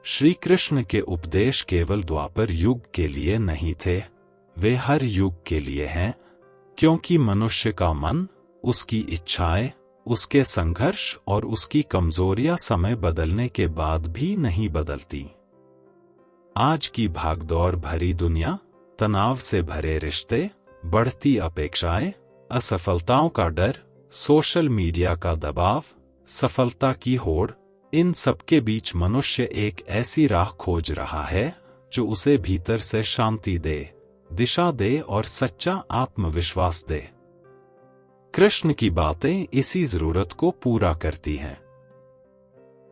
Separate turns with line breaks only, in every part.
श्री कृष्ण के उपदेश केवल द्वापर युग के लिए नहीं थे, वे हर युग के लिए हैं, क्योंकि मनुष्य का मन, उसकी इच्छाएं, उसके संघर्ष और उसकी कमजोरियां समय बदलने के बाद भी नहीं बदलती। आज की भागदौड़ भरी दुनिया, तनाव से भरे रिश्ते, बढ़ती अपेक्षाएं, असफलताओं का डर, सोशल मीडिया का दबाव, सफलता की होड़, इन सबके बीच मनुष्य एक ऐसी राह खोज रहा है जो उसे भीतर से शांति दे, दिशा दे और सच्चा आत्मविश्वास दे। कृष्ण की बातें इसी जरूरत को पूरा करती हैं।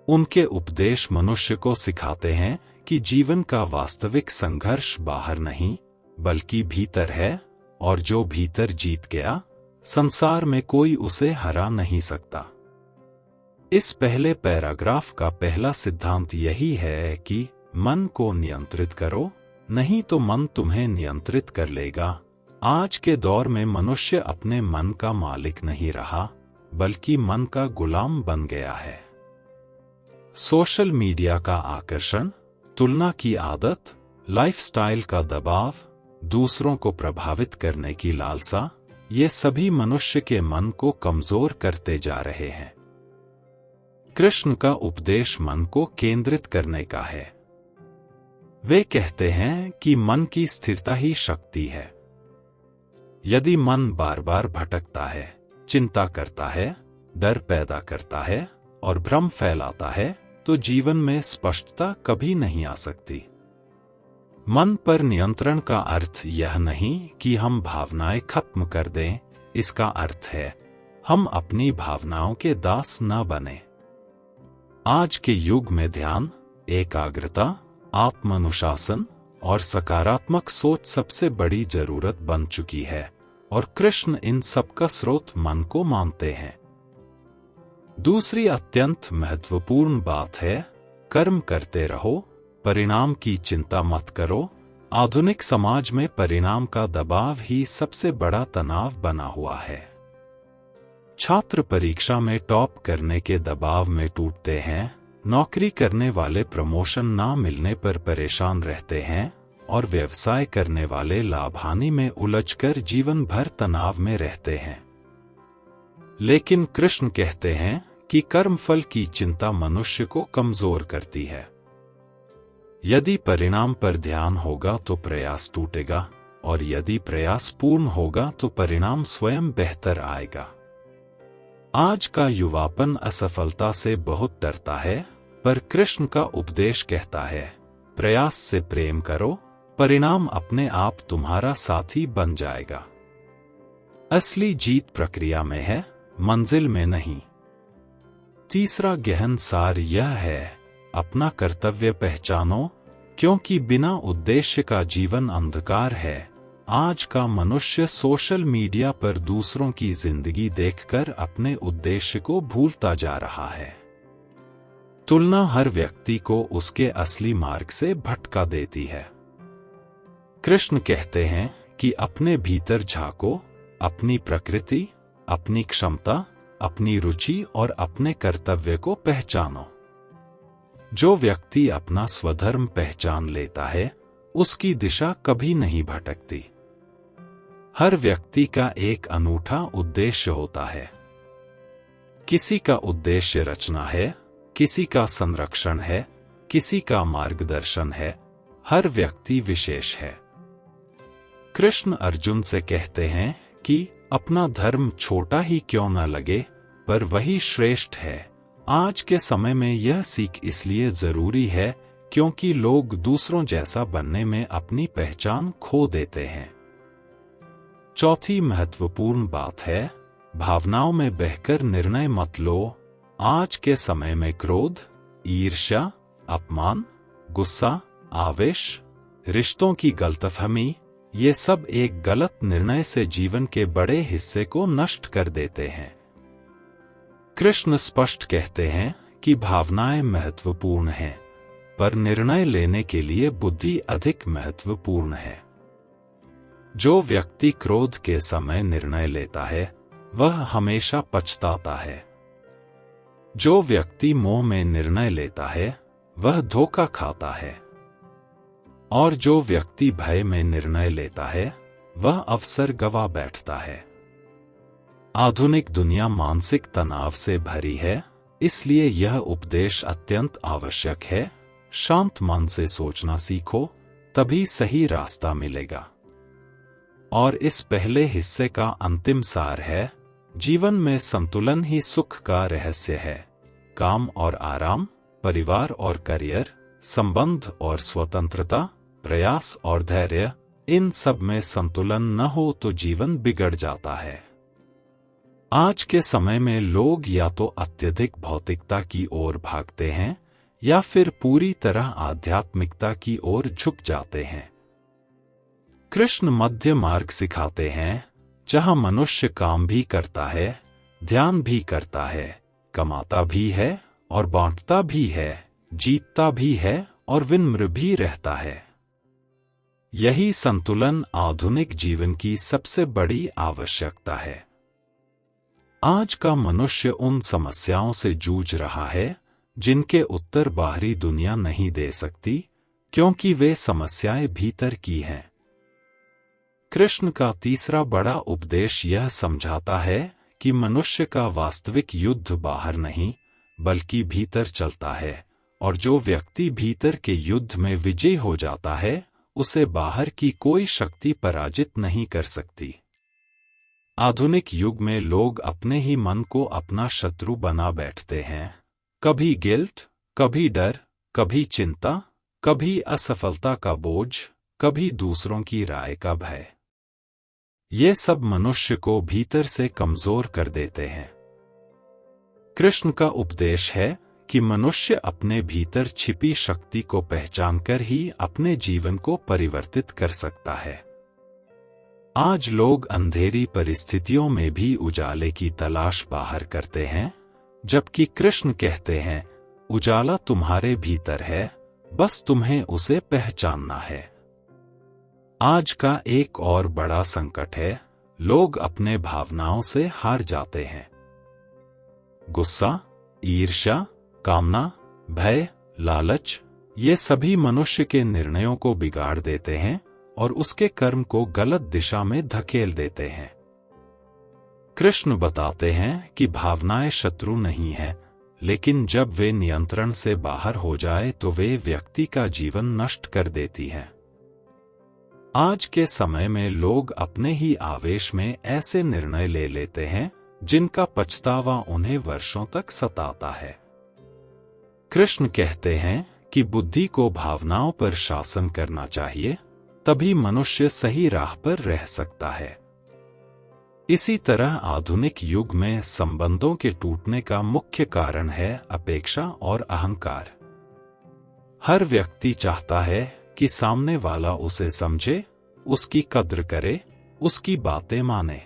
उनके उपदेश मनुष्य को सिखाते हैं कि जीवन का वास्तविक संघर्ष बाहर नहीं, बल्कि भीतर है, और जो भीतर जीत गया, संसार में कोई उसे हरा नहीं सकता। इस पहले पैराग्राफ का पहला सिद्धांत यही है कि मन को नियंत्रित करो, नहीं तो मन तुम्हें नियंत्रित कर लेगा। आज के दौर में मनुष्य अपने मन का मालिक नहीं रहा, बल्कि मन का गुलाम बन गया है। सोशल मीडिया का आकर्षण, तुलना की आदत, लाइफस्टाइल का दबाव, दूसरों को प्रभावित करने की लालसा, ये सभी मनुष्य के मन को कमजोर करते जा रहे हैं। कृष्ण का उपदेश मन को केंद्रित करने का है। वे कहते हैं कि मन की स्थिरता ही शक्ति है। यदि मन बार बार भटकता है, चिंता करता है, डर पैदा करता है और भ्रम फैलाता है, तो जीवन में स्पष्टता कभी नहीं आ सकती। मन पर नियंत्रण का अर्थ यह नहीं कि हम भावनाएं खत्म कर दें, इसका अर्थ है हम अपनी भावनाओं के दास न बने। आज के युग में ध्यान, एकाग्रता, आत्मानुशासन और सकारात्मक सोच सबसे बड़ी जरूरत बन चुकी है, और कृष्ण इन सब का स्रोत मन को मानते हैं। दूसरी अत्यंत महत्वपूर्ण बात है, कर्म करते रहो, परिणाम की चिंता मत करो। आधुनिक समाज में परिणाम का दबाव ही सबसे बड़ा तनाव बना हुआ है। छात्र परीक्षा में टॉप करने के दबाव में टूटते हैं, नौकरी करने वाले प्रमोशन ना मिलने पर परेशान रहते हैं, और व्यवसाय करने वाले लाभ हानि में उलझकर जीवन भर तनाव में रहते हैं। लेकिन कृष्ण कहते हैं कि कर्मफल की चिंता मनुष्य को कमजोर करती है। यदि परिणाम पर ध्यान होगा तो प्रयास टूटेगा, और यदि प्रयास पूर्ण होगा तो परिणाम स्वयं बेहतर आएगा। आज का युवापन असफलता से बहुत डरता है, पर कृष्ण का उपदेश कहता है, प्रयास से प्रेम करो, परिणाम अपने आप तुम्हारा साथी बन जाएगा। असली जीत प्रक्रिया में है, मंजिल में नहीं। तीसरा गहन सार यह है, अपना कर्तव्य पहचानो, क्योंकि बिना उद्देश्य का जीवन अंधकार है। आज का मनुष्य सोशल मीडिया पर दूसरों की जिंदगी देखकर अपने उद्देश्य को भूलता जा रहा है। तुलना हर व्यक्ति को उसके असली मार्ग से भटका देती है। कृष्ण कहते हैं कि अपने भीतर झांको, अपनी प्रकृति, अपनी क्षमता, अपनी रुचि और अपने कर्तव्य को पहचानो। जो व्यक्ति अपना स्वधर्म पहचान लेता है, उसकी दिशा कभी नहीं भटकती। हर व्यक्ति का एक अनूठा उद्देश्य होता है। किसी का उद्देश्य रचना है, किसी का संरक्षण है, किसी का मार्गदर्शन है। हर व्यक्ति विशेष है। कृष्ण अर्जुन से कहते हैं कि अपना धर्म छोटा ही क्यों न लगे, पर वही श्रेष्ठ है। आज के समय में यह सीख इसलिए जरूरी है क्योंकि लोग दूसरों जैसा बनने में अपनी पहचान खो देते हैं। चौथी महत्वपूर्ण बात है, भावनाओं में बहकर निर्णय मत लो। आज के समय में क्रोध, ईर्ष्या, अपमान, गुस्सा, आवेश, रिश्तों की गलतफहमी, ये सब एक गलत निर्णय से जीवन के बड़े हिस्से को नष्ट कर देते हैं। कृष्ण स्पष्ट कहते हैं कि भावनाएं महत्वपूर्ण हैं, पर निर्णय लेने के लिए बुद्धि अधिक महत्वपूर्ण है। जो व्यक्ति क्रोध के समय निर्णय लेता है, वह हमेशा पछताता है। जो व्यक्ति मोह में निर्णय लेता है, वह धोखा खाता है। और जो व्यक्ति भय में निर्णय लेता है वह अवसर गवा बैठता है। आधुनिक दुनिया मानसिक तनाव से भरी है, इसलिए यह उपदेश अत्यंत आवश्यक है। शांत मन से सोचना सीखो, तभी सही रास्ता मिलेगा। और इस पहले हिस्से का अंतिम सार है, जीवन में संतुलन ही सुख का रहस्य है। काम और आराम, परिवार और करियर, संबंध और स्वतंत्रता, प्रयास और धैर्य, इन सब में संतुलन न हो तो जीवन बिगड़ जाता है। आज के समय में लोग या तो अत्यधिक भौतिकता की ओर भागते हैं या फिर पूरी तरह आध्यात्मिकता की ओर झुक जाते हैं। कृष्ण मध्य मार्ग सिखाते हैं, जहां मनुष्य काम भी करता है, ध्यान भी करता है, कमाता भी है और बांटता भी है, जीतता भी है और विनम्र भी रहता है। यही संतुलन आधुनिक जीवन की सबसे बड़ी आवश्यकता है। आज का मनुष्य उन समस्याओं से जूझ रहा है जिनके उत्तर बाहरी दुनिया नहीं दे सकती, क्योंकि वे समस्याएं भीतर की हैं। कृष्ण का तीसरा बड़ा उपदेश यह समझाता है कि मनुष्य का वास्तविक युद्ध बाहर नहीं बल्कि भीतर चलता है, और जो व्यक्ति भीतर के युद्ध में विजयी हो जाता है उसे बाहर की कोई शक्ति पराजित नहीं कर सकती। आधुनिक युग में लोग अपने ही मन को अपना शत्रु बना बैठते हैं। कभी गिल्ट, कभी डर, कभी चिंता, कभी असफलता का बोझ, कभी दूसरों की राय का भय। ये सब मनुष्य को भीतर से कमजोर कर देते हैं। कृष्ण का उपदेश है कि मनुष्य अपने भीतर छिपी शक्ति को पहचानकर ही अपने जीवन को परिवर्तित कर सकता है। आज लोग अंधेरी परिस्थितियों में भी उजाले की तलाश बाहर करते हैं, जबकि कृष्ण कहते हैं, उजाला तुम्हारे भीतर है, बस तुम्हें उसे पहचानना है। आज का एक और बड़ा संकट है, लोग अपने भावनाओं से हार जाते हैं। गुस्सा, ईर्ष्या, कामना, भय, लालच, ये सभी मनुष्य के निर्णयों को बिगाड़ देते हैं और उसके कर्म को गलत दिशा में धकेल देते हैं। कृष्ण बताते हैं कि भावनाएं शत्रु नहीं हैं, लेकिन जब वे नियंत्रण से बाहर हो जाए तो वे व्यक्ति का जीवन नष्ट कर देती हैं। आज के समय में लोग अपने ही आवेश में ऐसे निर्णय ले लेते हैं जिनका पछतावा उन्हें वर्षों तक सताता है। कृष्ण कहते हैं कि बुद्धि को भावनाओं पर शासन करना चाहिए, तभी मनुष्य सही राह पर रह सकता है। इसी तरह आधुनिक युग में संबंधों के टूटने का मुख्य कारण है अपेक्षा और अहंकार। हर व्यक्ति चाहता है कि सामने वाला उसे समझे, उसकी कद्र करे, उसकी बातें माने।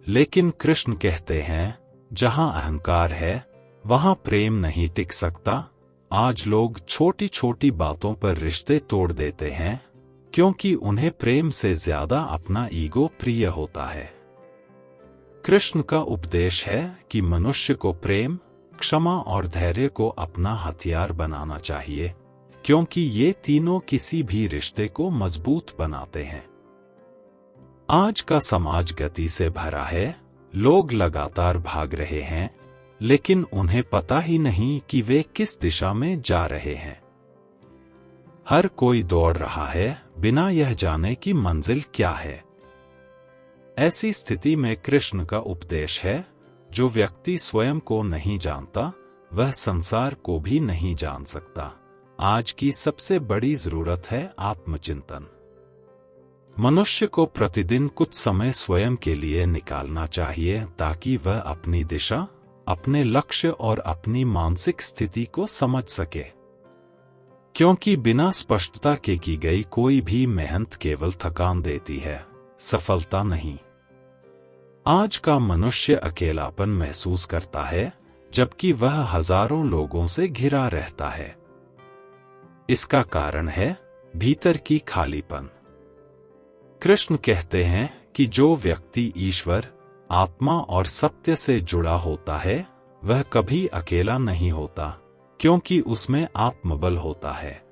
लेकिन कृष्ण कहते हैं, जहां अहंकार है वहां प्रेम नहीं टिक सकता। आज लोग छोटी छोटी बातों पर रिश्ते तोड़ देते हैं, क्योंकि उन्हें प्रेम से ज्यादा अपना ईगो प्रिय होता है। कृष्ण का उपदेश है कि मनुष्य को प्रेम, क्षमा और धैर्य को अपना हथियार बनाना चाहिए, क्योंकि ये तीनों किसी भी रिश्ते को मजबूत बनाते हैं। आज का समाज गति से भरा है, लोग लगातार भाग रहे हैं, लेकिन उन्हें पता ही नहीं कि वे किस दिशा में जा रहे हैं। हर कोई दौड़ रहा है बिना यह जाने कि मंजिल क्या है। ऐसी स्थिति में कृष्ण का उपदेश है, जो व्यक्ति स्वयं को नहीं जानता वह संसार को भी नहीं जान सकता। आज की सबसे बड़ी जरूरत है आत्मचिंतन। मनुष्य को प्रतिदिन कुछ समय स्वयं के लिए निकालना चाहिए ताकि वह अपनी दिशा, अपने लक्ष्य और अपनी मानसिक स्थिति को समझ सके, क्योंकि बिना स्पष्टता के की गई कोई भी मेहनत केवल थकान देती है, सफलता नहीं। आज का मनुष्य अकेलापन महसूस करता है, जबकि वह हजारों लोगों से घिरा रहता है। इसका कारण है भीतर की खालीपन। कृष्ण कहते हैं कि जो व्यक्ति ईश्वर, आत्मा और सत्य से जुड़ा होता है, वह कभी अकेला नहीं होता, क्योंकि उसमें आत्मबल होता है।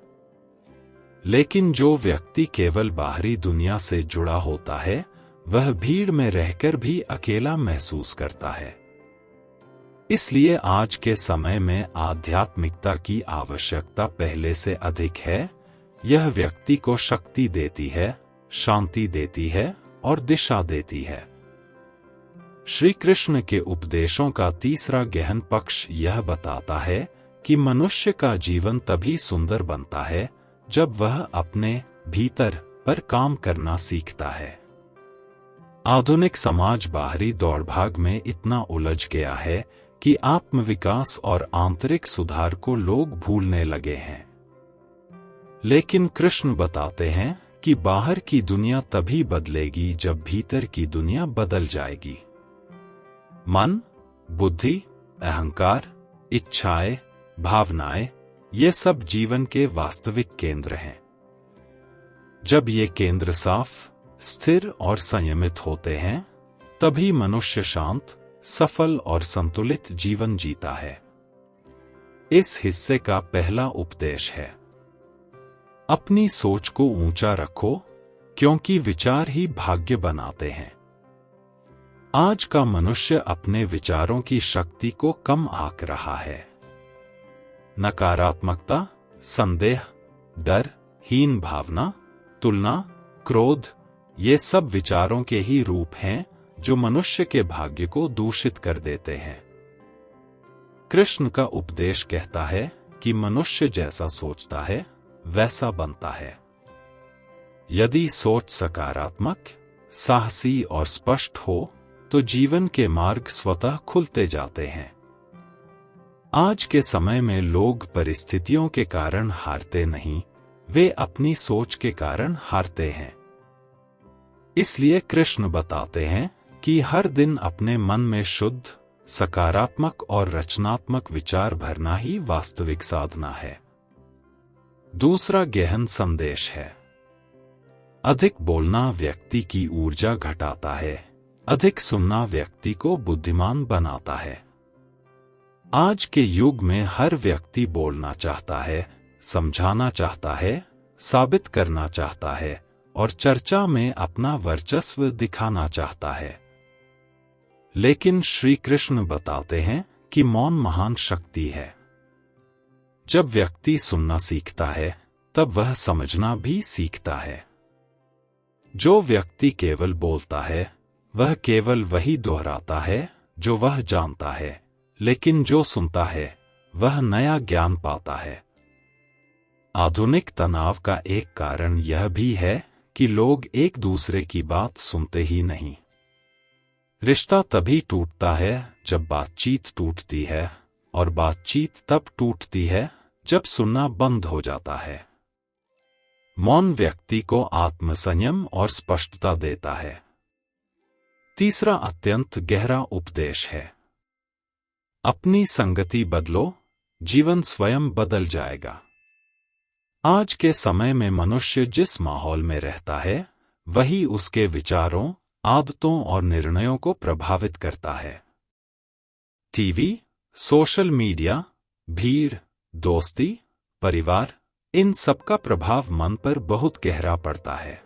लेकिन जो व्यक्ति केवल बाहरी दुनिया से जुड़ा होता है, वह भीड़ में रहकर भी अकेला महसूस करता है। इसलिए आज के समय में आध्यात्मिकता की आवश्यकता पहले से अधिक है। यह व्यक्ति को शक्ति देती है, शांति देती है और दिशा देती है। श्री कृष्ण के उपदेशों का तीसरा गहन पक्ष यह बताता है कि मनुष्य का जीवन तभी सुंदर बनता है जब वह अपने भीतर पर काम करना सीखता है। आधुनिक समाज बाहरी दौड़भाग में इतना उलझ गया है कि आत्मविकास और आंतरिक सुधार को लोग भूलने लगे हैं। लेकिन कृष्ण बताते हैं कि बाहर की दुनिया तभी बदलेगी जब भीतर की दुनिया बदल जाएगी। मन, बुद्धि, अहंकार, इच्छाएं, भावनाएं, ये सब जीवन के वास्तविक केंद्र हैं। जब ये केंद्र साफ, स्थिर और संयमित होते हैं, तभी मनुष्य शांत, सफल और संतुलित जीवन जीता है। इस हिस्से का पहला उपदेश है, अपनी सोच को ऊंचा रखो, क्योंकि विचार ही भाग्य बनाते हैं। आज का मनुष्य अपने विचारों की शक्ति को कम आंक रहा है। नकारात्मकता, संदेह, डर, हीन भावना, तुलना, क्रोध, ये सब विचारों के ही रूप हैं जो मनुष्य के भाग्य को दूषित कर देते हैं। कृष्ण का उपदेश कहता है कि मनुष्य जैसा सोचता है, वैसा बनता है। यदि सोच सकारात्मक, साहसी और स्पष्ट हो, तो जीवन के मार्ग स्वतः खुलते जाते हैं। आज के समय में लोग परिस्थितियों के कारण हारते नहीं, वे अपनी सोच के कारण हारते हैं। इसलिए कृष्ण बताते हैं कि हर दिन अपने मन में शुद्ध, सकारात्मक और रचनात्मक विचार भरना ही वास्तविक साधना है। दूसरा गहन संदेश है, अधिक बोलना व्यक्ति की ऊर्जा घटाता है, अधिक सुनना व्यक्ति को बुद्धिमान बनाता है। आज के युग में हर व्यक्ति बोलना चाहता है, समझाना चाहता है, साबित करना चाहता है और चर्चा में अपना वर्चस्व दिखाना चाहता है। लेकिन श्री कृष्ण बताते हैं कि मौन महान शक्ति है। जब व्यक्ति सुनना सीखता है, तब वह समझना भी सीखता है। जो व्यक्ति केवल बोलता है, वह केवल वही दोहराता है जो वह जानता है, लेकिन जो सुनता है, वह नया ज्ञान पाता है। आधुनिक तनाव का एक कारण यह भी है कि लोग एक दूसरे की बात सुनते ही नहीं। रिश्ता तभी टूटता है जब बातचीत टूटती है, और बातचीत तब टूटती है जब सुनना बंद हो जाता है। मौन व्यक्ति को आत्मसंयम और स्पष्टता देता है। तीसरा अत्यंत गहरा उपदेश है, अपनी संगति बदलो, जीवन स्वयं बदल जाएगा। आज के समय में मनुष्य जिस माहौल में रहता है, वही उसके विचारों, आदतों और निर्णयों को प्रभावित करता है। टीवी, सोशल मीडिया, भीड़, दोस्ती, परिवार, इन सब का प्रभाव मन पर बहुत गहरा पड़ता है।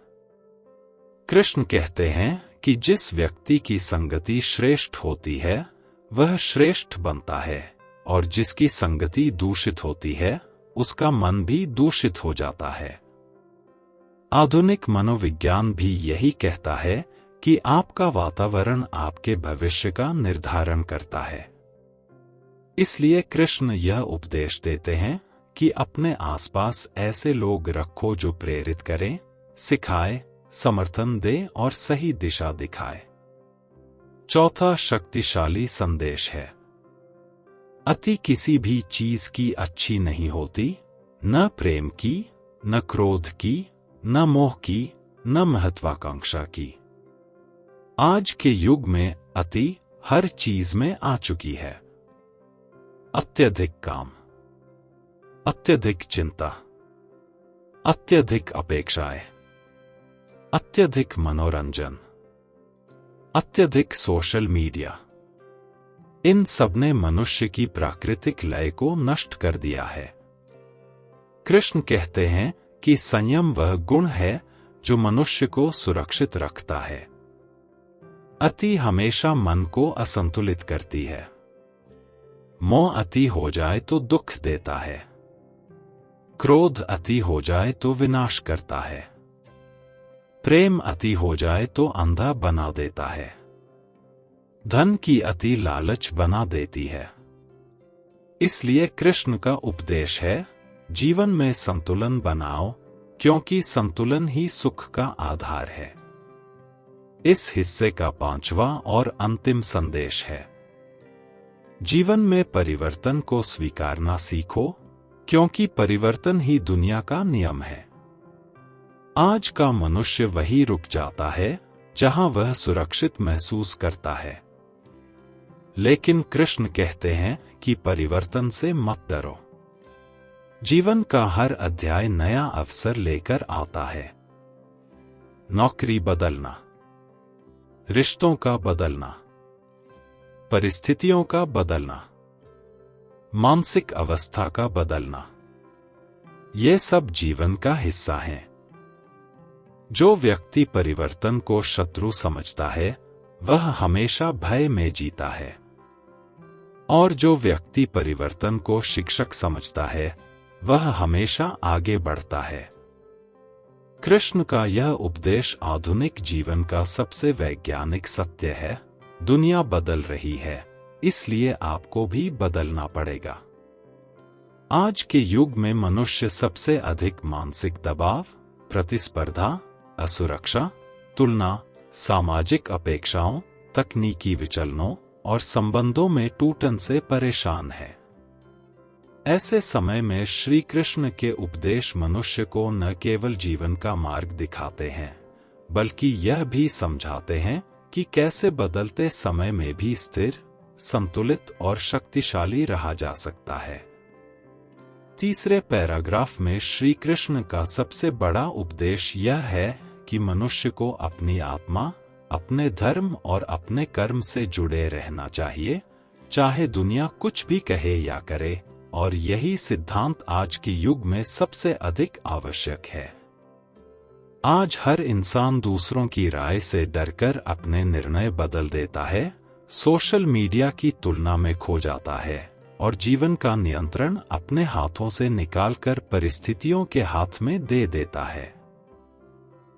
कृष्ण कहते हैं कि जिस व्यक्ति की संगति श्रेष्ठ होती है, वह श्रेष्ठ बनता है, और जिसकी संगति दूषित होती है, उसका मन भी दूषित हो जाता है। आधुनिक मनोविज्ञान भी यही कहता है कि आपका वातावरण आपके भविष्य का निर्धारण करता है। इसलिए कृष्ण यह उपदेश देते हैं कि अपने आसपास ऐसे लोग रखो जो प्रेरित करें, सिखाए, समर्थन दे और सही दिशा दिखाए। चौथा शक्तिशाली संदेश है, अति किसी भी चीज की अच्छी नहीं होती, न प्रेम की, न क्रोध की, न मोह की, न महत्वाकांक्षा की। आज के युग में अति हर चीज में आ चुकी है। अत्यधिक काम, अत्यधिक चिंता, अत्यधिक अपेक्षाएं, अत्यधिक मनोरंजन, अत्यधिक सोशल मीडिया, इन सबने मनुष्य की प्राकृतिक लय को नष्ट कर दिया है। कृष्ण कहते हैं कि संयम वह गुण है जो मनुष्य को सुरक्षित रखता है। अति हमेशा मन को असंतुलित करती है। मोह अति हो जाए तो दुख देता है। क्रोध अति हो जाए तो विनाश करता है। प्रेम अति हो जाए तो अंधा बना देता है। धन की अति लालच बना देती है। इसलिए कृष्ण का उपदेश है, जीवन में संतुलन बनाओ, क्योंकि संतुलन ही सुख का आधार है। इस हिस्से का 5वां और अंतिम संदेश है, जीवन में परिवर्तन को स्वीकारना सीखो, क्योंकि परिवर्तन ही दुनिया का नियम है। आज का मनुष्य वही रुक जाता है जहां वह सुरक्षित महसूस करता है। लेकिन कृष्ण कहते हैं कि परिवर्तन से मत डरो। जीवन का हर अध्याय नया अवसर लेकर आता है। नौकरी बदलना, रिश्तों का बदलना, परिस्थितियों का बदलना, मानसिक अवस्था का बदलना, ये सब जीवन का हिस्सा हैं। जो व्यक्ति परिवर्तन को शत्रु समझता है, वह हमेशा भय में जीता है। और जो व्यक्ति परिवर्तन को शिक्षक समझता है, वह हमेशा आगे बढ़ता है। कृष्ण का यह उपदेश आधुनिक जीवन का सबसे वैज्ञानिक सत्य है। दुनिया बदल रही है, इसलिए आपको भी बदलना पड़ेगा। आज के युग में मनुष्य सबसे अधिक मानसिक दबाव, प्रतिस्पर्धा, असुरक्षा, तुलना, सामाजिक अपेक्षाओं, तकनीकी विचलनों और संबंधों में टूटन से परेशान है। ऐसे समय में श्री कृष्ण के उपदेश मनुष्य को न केवल जीवन का मार्ग दिखाते हैं, बल्कि यह भी समझाते हैं कि कैसे बदलते समय में भी स्थिर, संतुलित और शक्तिशाली रहा जा सकता है। तीसरे पैराग्राफ में श्री कृष्ण का सबसे बड़ा उपदेश यह है कि मनुष्य को अपनी आत्मा, अपने धर्म और अपने कर्म से जुड़े रहना चाहिए, चाहे दुनिया कुछ भी कहे या करे, और यही सिद्धांत आज के युग में सबसे अधिक आवश्यक है। आज हर इंसान दूसरों की राय से डरकर अपने निर्णय बदल देता है, सोशल मीडिया की तुलना में खो जाता है और जीवन का नियंत्रण अपने हाथों से निकालकर परिस्थितियों के हाथ में दे देता है।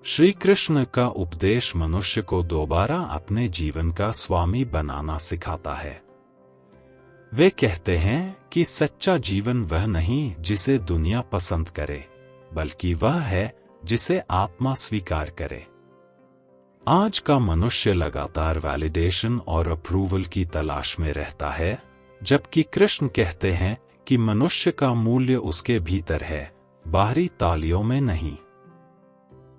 श्री कृष्ण का उपदेश मनुष्य को दोबारा अपने जीवन का स्वामी बनाना सिखाता है। वे कहते हैं कि सच्चा जीवन वह नहीं जिसे दुनिया पसंद करे, बल्कि वह है जिसे आत्मा स्वीकार करे। आज का मनुष्य लगातार वैलिडेशन और अप्रूवल की तलाश में रहता है, जबकि कृष्ण कहते हैं कि मनुष्य का मूल्य उसके भीतर है, बाहरी तालियों में नहीं।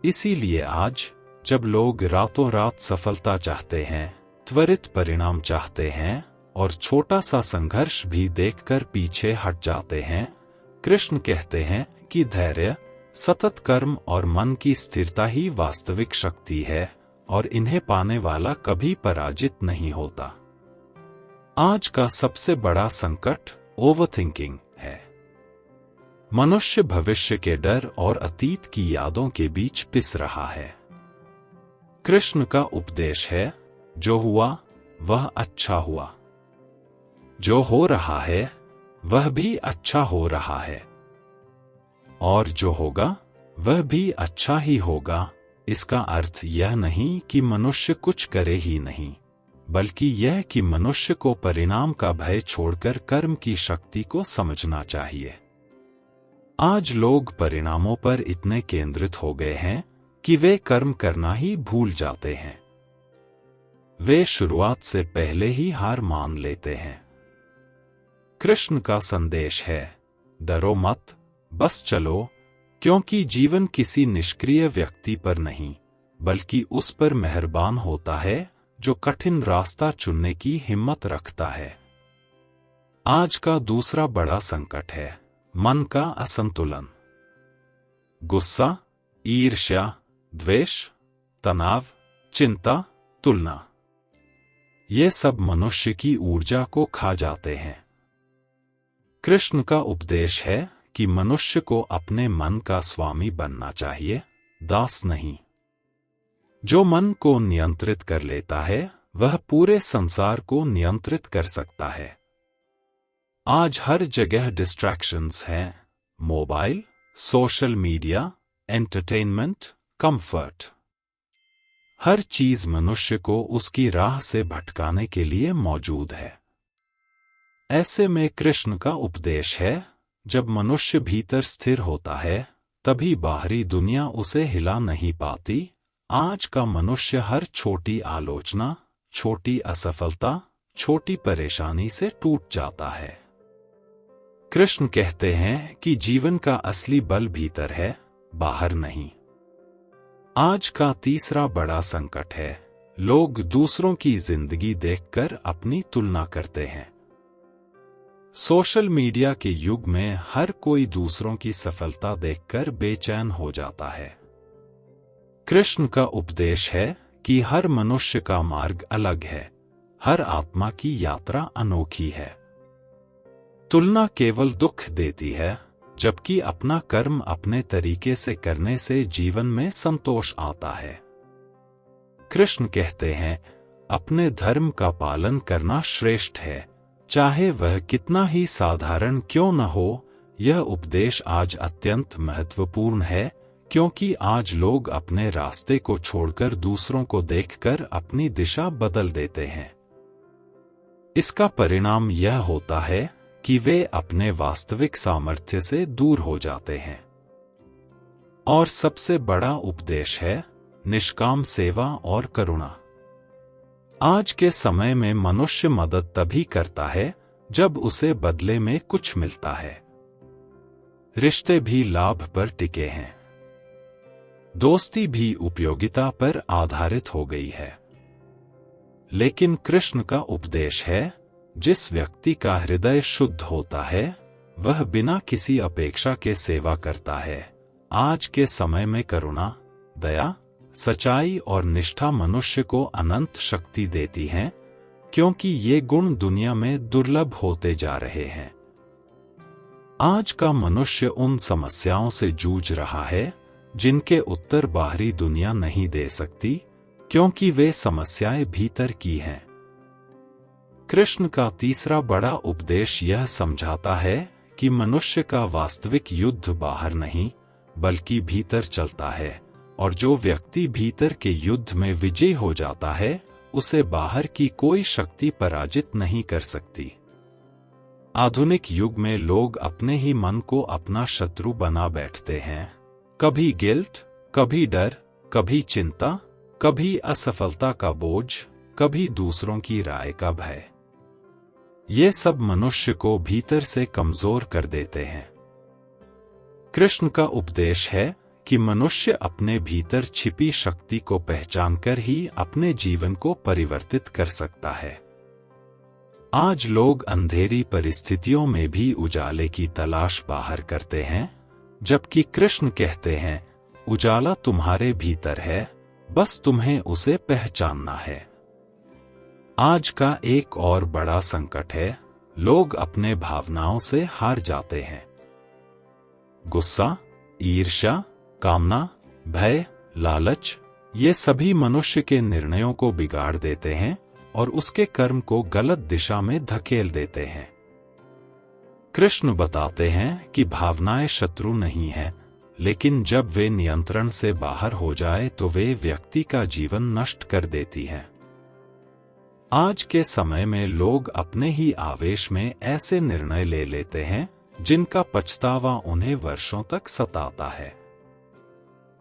इसीलिए आज जब लोग रातों रात सफलता चाहते हैं, त्वरित परिणाम चाहते हैं और छोटा सा संघर्ष भी देखकर पीछे हट जाते हैं, कृष्ण कहते हैं कि धैर्य, सतत कर्म और मन की स्थिरता ही वास्तविक शक्ति है और इन्हें पाने वाला कभी पराजित नहीं होता। आज का सबसे बड़ा संकट ओवरथिंकिंग है। मनुष्य भविष्य के डर और अतीत की यादों के बीच पिस रहा है। कृष्ण का उपदेश है, जो हुआ वह अच्छा हुआ, जो हो रहा है वह भी अच्छा हो रहा है, और जो होगा वह भी अच्छा ही होगा। इसका अर्थ यह नहीं कि मनुष्य कुछ करे ही नहीं, बल्कि यह कि मनुष्य को परिणाम का भय छोड़कर कर्म की शक्ति को समझना चाहिए। आज लोग परिणामों पर इतने केंद्रित हो गए हैं कि वे कर्म करना ही भूल जाते हैं। वे शुरुआत से पहले ही हार मान लेते हैं। कृष्ण का संदेश है, डरो मत, बस चलो, क्योंकि जीवन किसी निष्क्रिय व्यक्ति पर नहीं, बल्कि उस पर मेहरबान होता है जो कठिन रास्ता चुनने की हिम्मत रखता है। आज का दूसरा बड़ा संकट है मन का असंतुलन। गुस्सा, ईर्ष्या, द्वेष, तनाव, चिंता, तुलना। ये सब मनुष्य की ऊर्जा को खा जाते हैं। कृष्ण का उपदेश है कि मनुष्य को अपने मन का स्वामी बनना चाहिए, दास नहीं। जो मन को नियंत्रित कर लेता है वह पूरे संसार को नियंत्रित कर सकता है। आज हर जगह डिस्ट्रैक्शंस हैं, mobile, social media, entertainment, comfort. हर चीज मनुष्य को उसकी राह से भटकाने के लिए मौजूद है। ऐसे में कृष्ण का उपदेश है, जब मनुष्य भीतर स्थिर होता है तभी बाहरी दुनिया उसे हिला नहीं पाती। आज का मनुष्य हर छोटी आलोचना, छोटी असफलता, छोटी परेशानी से टूट जाता है। कृष्ण कहते हैं कि जीवन का असली बल भीतर है, बाहर नहीं। आज का तीसरा बड़ा संकट है, लोग दूसरों की जिंदगी देखकर अपनी तुलना करते हैं। सोशल मीडिया के युग में हर कोई दूसरों की सफलता देखकर बेचैन हो जाता है। कृष्ण का उपदेश है कि हर मनुष्य का मार्ग अलग है, हर आत्मा की यात्रा अनोखी है। तुलना केवल दुख देती है, जबकि अपना कर्म अपने तरीके से करने से जीवन में संतोष आता है। कृष्ण कहते हैं, अपने धर्म का पालन करना श्रेष्ठ है, चाहे वह कितना ही साधारण क्यों न हो। यह उपदेश आज अत्यंत महत्वपूर्ण है, क्योंकि आज लोग अपने रास्ते को छोड़कर दूसरों को देखकर अपनी दिशा बदल देते हैं। इसका परिणाम यह होता है कि वे अपने वास्तविक सामर्थ्य से दूर हो जाते हैं। और सबसे बड़ा उपदेश है निष्काम सेवा और करुणा। आज के समय में मनुष्य मदद तभी करता है जब उसे बदले में कुछ मिलता है। रिश्ते भी लाभ पर टिके हैं, दोस्ती भी उपयोगिता पर आधारित हो गई है। लेकिन कृष्ण का उपदेश है, जिस व्यक्ति का हृदय शुद्ध होता है वह बिना किसी अपेक्षा के सेवा करता है। आज के समय में करुणा, दया, सच्चाई और निष्ठा मनुष्य को अनंत शक्ति देती हैं, क्योंकि ये गुण दुनिया में दुर्लभ होते जा रहे हैं। आज का मनुष्य उन समस्याओं से जूझ रहा है जिनके उत्तर बाहरी दुनिया नहीं दे सकती, क्योंकि वे समस्याएं भीतर की हैं। कृष्ण का तीसरा बड़ा उपदेश यह समझाता है कि मनुष्य का वास्तविक युद्ध बाहर नहीं बल्कि भीतर चलता है, और जो व्यक्ति भीतर के युद्ध में विजयी हो जाता है उसे बाहर की कोई शक्ति पराजित नहीं कर सकती। आधुनिक युग में लोग अपने ही मन को अपना शत्रु बना बैठते हैं। कभी गिल्ट, कभी डर, कभी चिंता, कभी असफलता का बोझ, कभी दूसरों की राय का भय। ये सब मनुष्य को भीतर से कमजोर कर देते हैं। कृष्ण का उपदेश है कि मनुष्य अपने भीतर छिपी शक्ति को पहचानकर ही अपने जीवन को परिवर्तित कर सकता है। आज लोग अंधेरी परिस्थितियों में भी उजाले की तलाश बाहर करते हैं, जबकि कृष्ण कहते हैं, उजाला तुम्हारे भीतर है, बस तुम्हें उसे पहचानना है। आज का एक और बड़ा संकट है, लोग अपने भावनाओं से हार जाते हैं। गुस्सा, ईर्ष्या, कामना, भय, लालच, ये सभी मनुष्य के निर्णयों को बिगाड़ देते हैं और उसके कर्म को गलत दिशा में धकेल देते हैं। कृष्ण बताते हैं कि भावनाएं शत्रु नहीं हैं, लेकिन जब वे नियंत्रण से बाहर हो जाए तो वे व्यक्ति का जीवन नष्ट कर देती हैं। आज के समय में लोग अपने ही आवेश में ऐसे निर्णय ले लेते हैं जिनका पछतावा उन्हें वर्षों तक सताता है।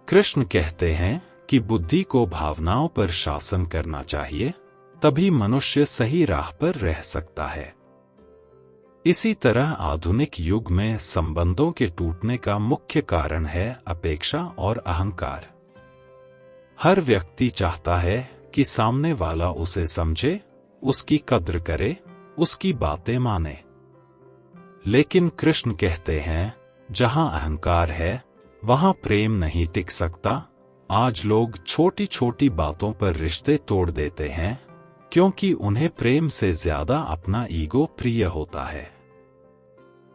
कृष्ण कहते हैं कि बुद्धि को भावनाओं पर शासन करना चाहिए, तभी मनुष्य सही राह पर रह सकता है। इसी तरह आधुनिक युग में संबंधों के टूटने का मुख्य कारण है अपेक्षा और अहंकार। हर व्यक्ति चाहता है कि सामने वाला उसे समझे, उसकी कद्र करे, उसकी बातें माने। लेकिन कृष्ण कहते हैं, जहां अहंकार है वहां प्रेम नहीं टिक सकता। आज लोग छोटी छोटी बातों पर रिश्ते तोड़ देते हैं, क्योंकि उन्हें प्रेम से ज्यादा अपना ईगो प्रिय होता है।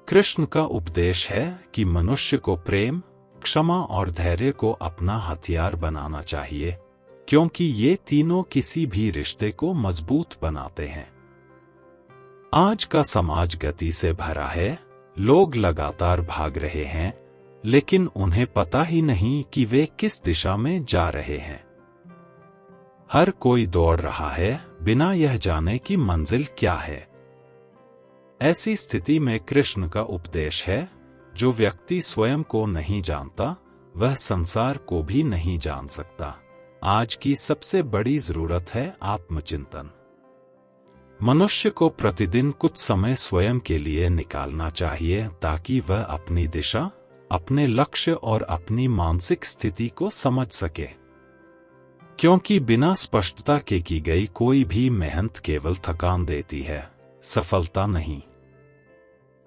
कृष्ण का उपदेश है कि मनुष्य को प्रेम, क्षमा और धैर्य को अपना हथियार बनाना चाहिए, क्योंकि ये तीनों किसी भी रिश्ते को मजबूत बनाते हैं। आज का समाज गति से भरा है, लोग लगातार भाग रहे हैं, लेकिन उन्हें पता ही नहीं कि वे किस दिशा में जा रहे हैं। हर कोई दौड़ रहा है बिना यह जाने कि मंजिल क्या है। ऐसी स्थिति में कृष्ण का उपदेश है, जो व्यक्ति स्वयं को नहीं जानता, वह संसार को भी नहीं जान सकता। आज की सबसे बड़ी जरूरत है आत्मचिंतन। मनुष्य को प्रतिदिन कुछ समय स्वयं के लिए निकालना चाहिए ताकि वह अपनी दिशा, अपने लक्ष्य और अपनी मानसिक स्थिति को समझ सके, क्योंकि बिना स्पष्टता के की गई कोई भी मेहनत केवल थकान देती है, सफलता नहीं।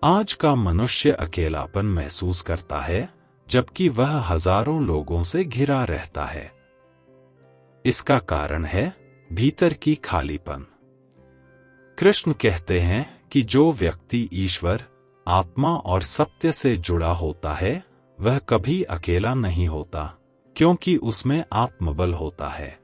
आज का मनुष्य अकेलापन महसूस करता है, जबकि वह हजारों लोगों से घिरा रहता है। इसका कारण है भीतर की खालीपन। कृष्ण कहते हैं कि जो व्यक्ति ईश्वर, आत्मा और सत्य से जुड़ा होता है, वह कभी अकेला नहीं होता, क्योंकि उसमें आत्मबल होता है।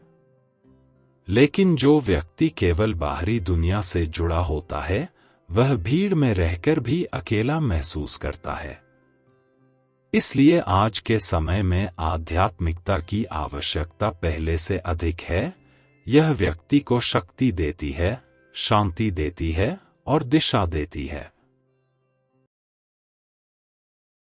लेकिन जो व्यक्ति केवल बाहरी दुनिया से जुड़ा होता है, वह भीड़ में रहकर भी अकेला महसूस करता है। इसलिए आज के समय में आध्यात्मिकता की आवश्यकता पहले से अधिक है। यह व्यक्ति को शक्ति देती है, शांति देती है और दिशा देती है।